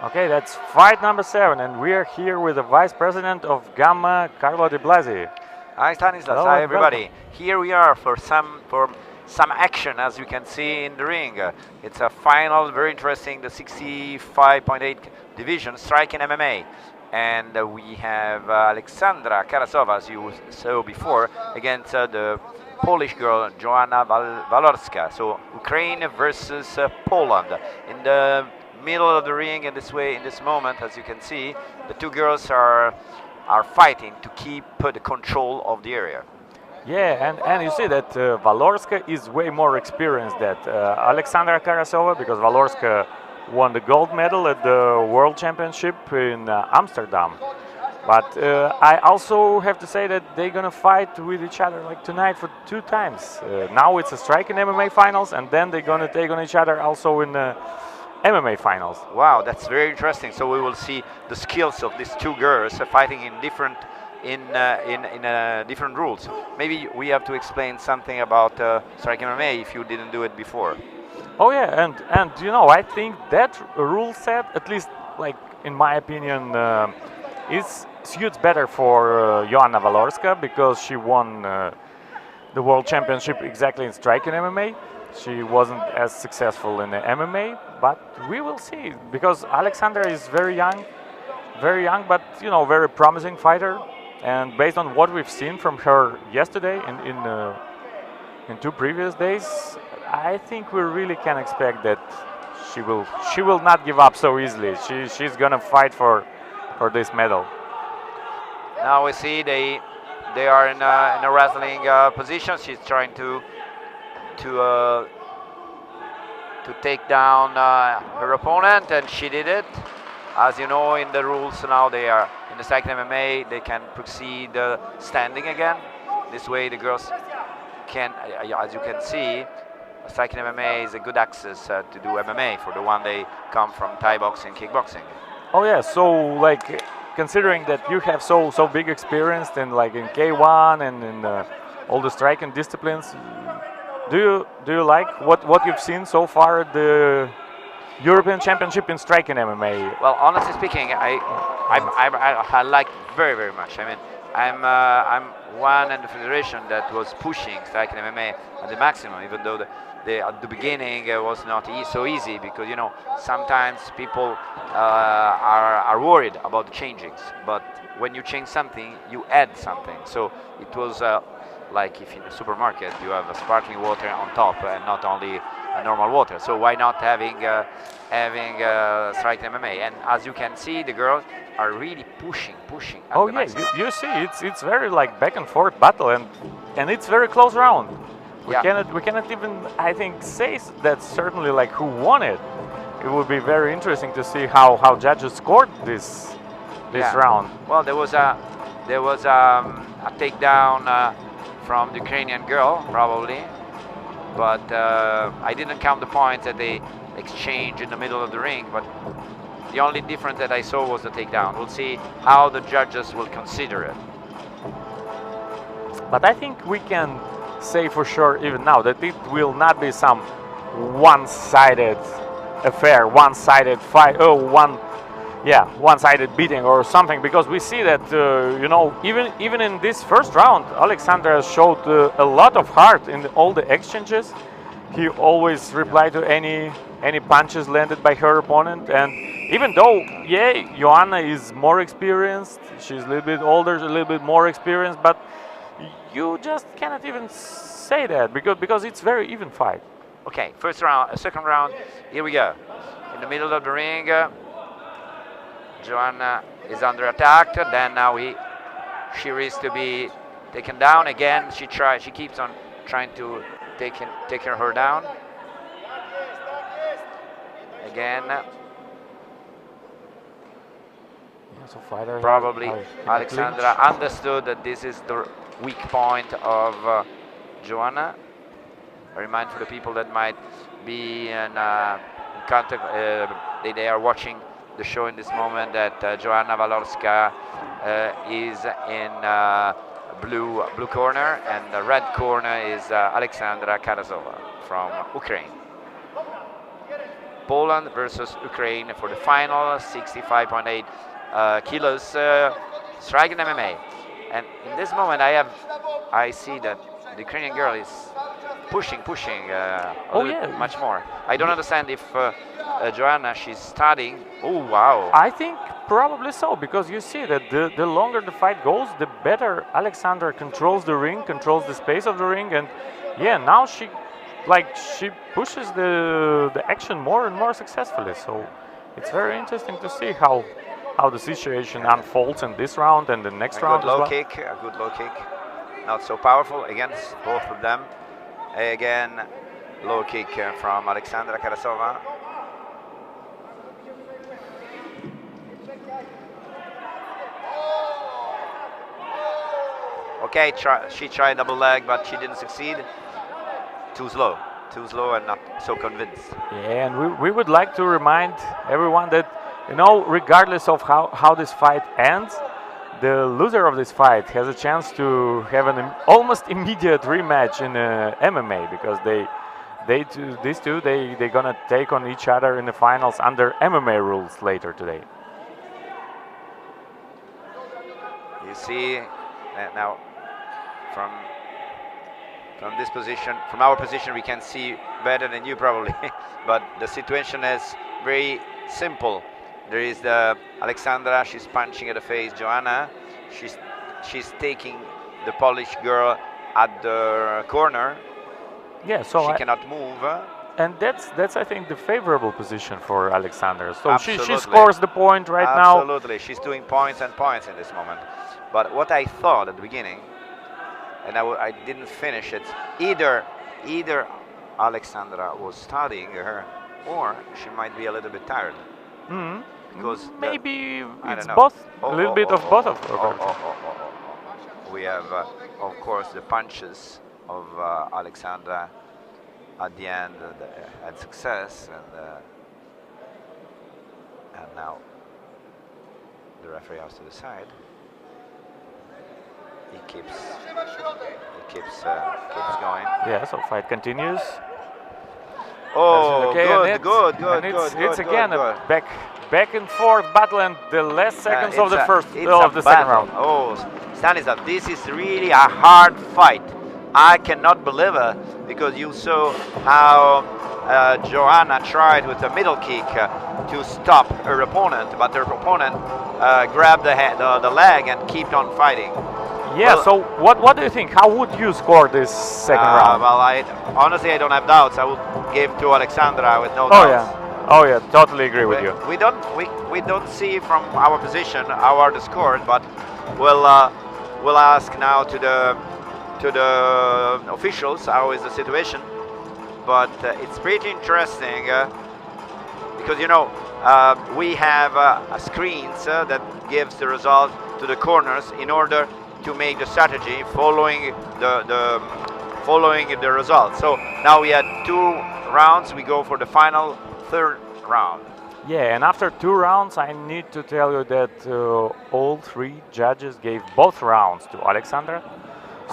Okay, that's fight number 7, and we are here with the Vice President of Gamma, Carlo De Blasi. Hi Stanislas, Hello hi and welcome. everybody. Here we are for some action, as you can see in the ring. It's a final, very interesting, the 65.8 division striking MMA. And we have Oleksandra Karasova, as you saw before, against the Polish girl Joanna Walorska. So Ukraine versus Poland. In the middle of the ring, in this moment, as you can see, the two girls are fighting to keep the control of the area. Yeah, and you see that Walorska is way more experienced than Oleksandra Karasova, because Walorska won the gold medal at the World Championship in Amsterdam. But I also have to say that they're gonna fight with each other like tonight for 2 times. Now it's a striking MMA finals, and then they're gonna take on each other also in MMA finals. Wow, that's very interesting. So we will see the skills of these two girls fighting in different different rules. Maybe we have to explain something about striking MMA if you didn't do it before. Oh yeah, and you know, I think that rule set, at least like in my opinion, is suits better for Joanna Walorska, because she won the World Championship exactly in striking MMA. She wasn't as successful in the MMA, but we will see, because Alexandra is very young, but you know, very promising fighter. And based on what we've seen from her yesterday in 2 previous days, I think we really can expect that she will not give up so easily. She's gonna fight for this medal. Now we see they are in a wrestling position. She's trying to take down her opponent, and she did it. As you know, in the rules now, they are in the striking MMA. They can proceed standing again. This way, the girls can, as you can see, striking MMA is a good access to do MMA for the one they come from Thai boxing, kickboxing. Oh yeah, so like considering that you have so big experience in like in K1 and in all the striking disciplines, do you like what you've seen so far at the European Championship in striking MMA? Well, honestly speaking, I like very much. I mean, I'm one in the federation that was pushing striking MMA at the maximum, even though at the beginning was not so easy, because you know sometimes people are worried about the changings. But when you change something, you add something. So it was like if in a supermarket you have a sparkling water on top and not only a normal water. So why not having striking MMA? And as you can see, the girls are really pushing. At Oh the yeah, maximum. you see, it's very like back and forth battle, and it's very close round. We Yeah. cannot even, I think, say that certainly like who won it. It would be very interesting to see how judges scored this Yeah. round. Well, there was a takedown from the Ukrainian girl, probably, but I didn't count the points that they exchanged in the middle of the ring. But the only difference that I saw was the takedown. We'll see how the judges will consider it. But I think we can say for sure even now that it will not be some one-sided affair, one-sided fight, one-sided beating or something, because we see that you know, even in this first round, Alexandra showed a lot of heart in all the exchanges. He always replied to any punches landed by her opponent, and even though Joanna is more experienced, she's a little bit older, a little bit more experienced, but you just cannot even say that because it's very even fight. Okay, first round, second round. Here we go. In the middle of the ring, Joanna is under attack. Then now she risks to be taken down again. She keeps on trying to take her down. Again. So fighter Probably in the Alexandra clinch. understood that this is the weak point of Joanna. I remind for the people that might be in contact, they are watching the show in this moment, that Joanna Walorska is in blue corner, and the red corner is Oleksandra Karasova from Ukraine. Poland versus Ukraine for the final 65.8 kilos striking MMA. And in this moment, I see that the Ukrainian girl is pushing a Oh little bit yeah. much more. I don't understand if Joanna, she's studying. Oh wow! I think probably so, because you see that the longer the fight goes, the better Oleksandra controls the ring, controls the space of the ring, and yeah, now she pushes the action more and more successfully. So it's very interesting to see how the situation unfolds in this round and the next A round good as low well. kick, a good low kick. Not so powerful against both of them. Again, low kick from Oleksandra Karasova. Okay, she tried double leg, but she didn't succeed. Too slow and not so convinced. Yeah, and we would like to remind everyone that, you know, regardless of how this fight ends, the loser of this fight has a chance to have an almost immediate rematch in MMA, because these two they're gonna take on each other in the finals under MMA rules later today. You see now from this position, from our position, we can see better than you probably, but the situation is very simple. There is the Oleksandra, she's punching at the face. Joanna, she's taking the Polish girl at the corner. Yeah, so she cannot move. And that's I think the favorable position for Oleksandra. So she Absolutely. scores the point right now. Absolutely, she's doing points and points in this moment. But what I thought at the beginning, and I didn't finish it, either Oleksandra was studying her, or she might be a little bit tired. Because maybe it's both, a little bit of both of them. We have, of course, the punches of Oleksandra at the end had success, and now the referee has to decide. He keeps going. Yeah, so fight continues. Oh, okay, good. It's again a back and forth battle, and the last seconds of the second round. Oh, Stanislav, this is really a hard fight. I cannot believe it, because you saw how Joanna tried with a middle kick to stop her opponent, but her opponent grabbed the leg and kept on fighting. Yeah, well, so what do you think? How would you score this second round? Well, honestly, I don't have doubts. I would give to Oleksandra with no doubts. Oh yeah, totally agree with you. We don't see from our position how are the scores, but we'll ask now to the officials how is the situation. But it's pretty interesting because we have screens that gives the result to the corners in order to make the strategy following the result. So now we had 2 rounds. We go for the final 3rd round. Yeah, and after 2 rounds, I need to tell you that all 3 judges gave both rounds to Oleksandra.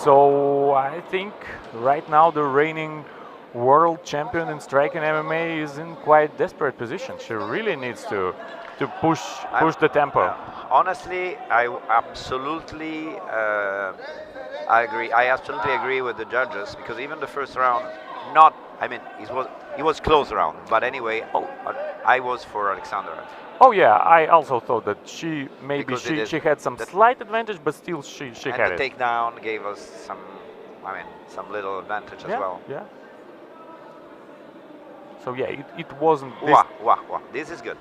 So I think right now the reigning world champion in striking MMA is in quite desperate position. She really needs to push the tempo. Honestly, I absolutely agree. I absolutely agree with the judges, because even the first round, it was close round. But anyway, I was for Oleksandra. Oh yeah, I also thought that she had some slight advantage, but still she had it. And the takedown gave us some little advantage as well. Yeah. So yeah, it wasn't. This is good.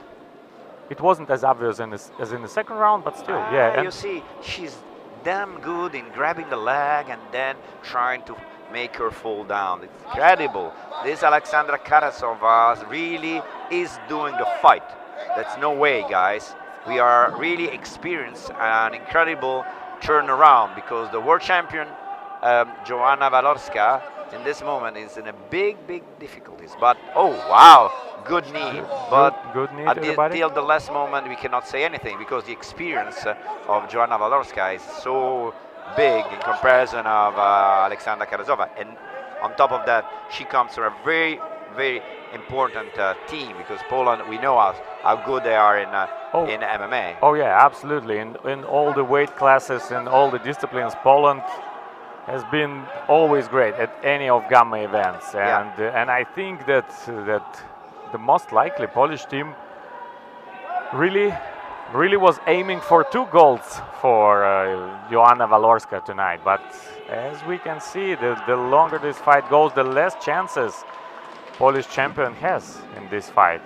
It wasn't as obvious as in the second round, but still, yeah. You see, she's damn good in grabbing the leg and then trying to make her fall down. It's incredible. This Oleksandra Karasova really is doing the fight. That's no way, guys. We are really experienced an incredible turnaround, because the world champion Joanna Walorska in this moment is in a big difficulties. But oh wow, good knee. But good knee until the last moment we cannot say anything, because the experience of Joanna Walorska is so big in comparison of Oleksandra Karasova. And on top of that, she comes from a very very important team, because Poland, we know how good they are in MMA. Oh yeah, absolutely. In all the weight classes, in all the disciplines, Poland has been always great at any of Gamma events, and I think that the most likely Polish team really was aiming for 2 golds for Joanna Walorska tonight. But as we can see, the longer this fight goes, the less chances Polish champion has in this fight.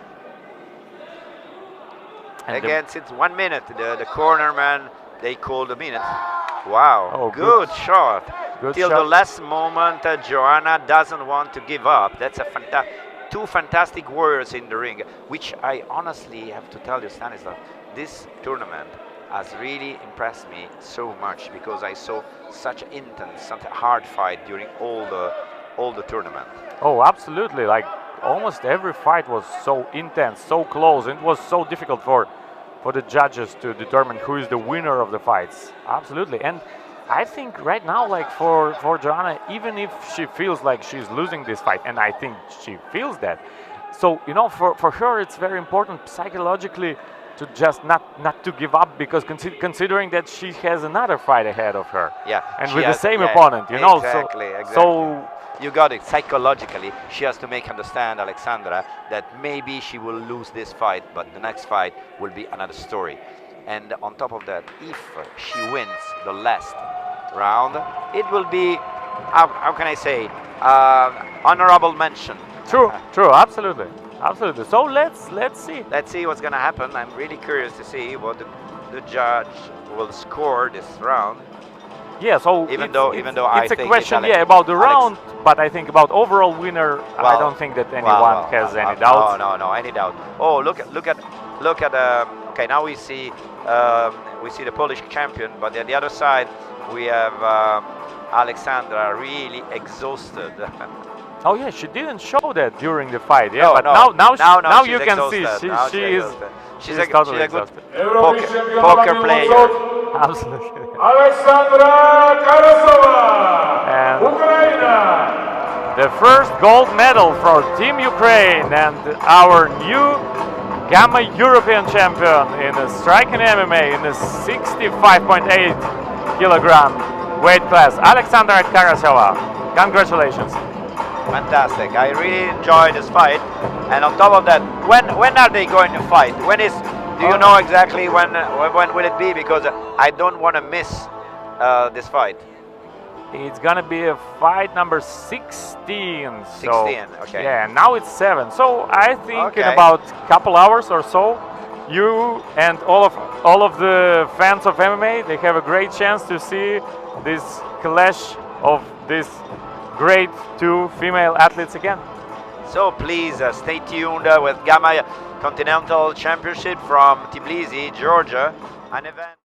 And again, since 1 minute, the cornerman, they called a minute. Wow, oh, good shot. Good Till shot. the last moment, Joanna doesn't want to give up. That's a two fantastic warriors in the ring, which I honestly have to tell you, Stanislav, this tournament has really impressed me so much, because I saw such intense, such a hard fight during all the tournament. Oh, absolutely. Like almost every fight was so intense, so close, and it was so difficult for the judges to determine who is the winner of the fights. Absolutely. And I think right now, like for Joanna, even if she feels like she's losing this fight, and I think she feels that, so you know, for her it's very important psychologically to just not to give up, because considering that she has another fight ahead of her. Yeah. And with the same opponent, you know. Exactly. So you got it. Psychologically, she has to make understand, Oleksandra, that maybe she will lose this fight, but the next fight will be another story. And on top of that, if she wins the last round, it will be, how can I say, honorable mention. True, absolutely. So let's see. Let's see what's gonna happen. I'm really curious to see what the judge will score this round. Yeah, so even though I it's a think question, about the round, but I think about overall winner, I don't think that anyone has any doubts. No, any doubt. Oh, look at. Okay, now we see the Polish champion, but on the other side we have Oleksandra really exhausted. Oh yeah, she didn't show that during the fight. Yeah, no, but no. now you can exhausted. see she's totally exhausted. Good poker player. Absolutely. Oleksandra Karasova, And Ukraine. the first gold medal for Team Ukraine, and our new Gamma European champion in the striking MMA in the 65.8 kilogram weight class, Oleksandra Karasova. Congratulations. Fantastic. I really enjoyed this fight. And on top of that, when are they going to fight? Do you know exactly when will it be? Because I don't want to miss this fight. It's gonna be a fight number 16. 16, okay. Yeah, now it's 7. So I think in Okay. about a couple hours or so, you and all of the fans of MMA, they have a great chance to see this clash of these great 2 female athletes again. So please stay tuned with Gamma Continental Championship from Tbilisi, Georgia, an event.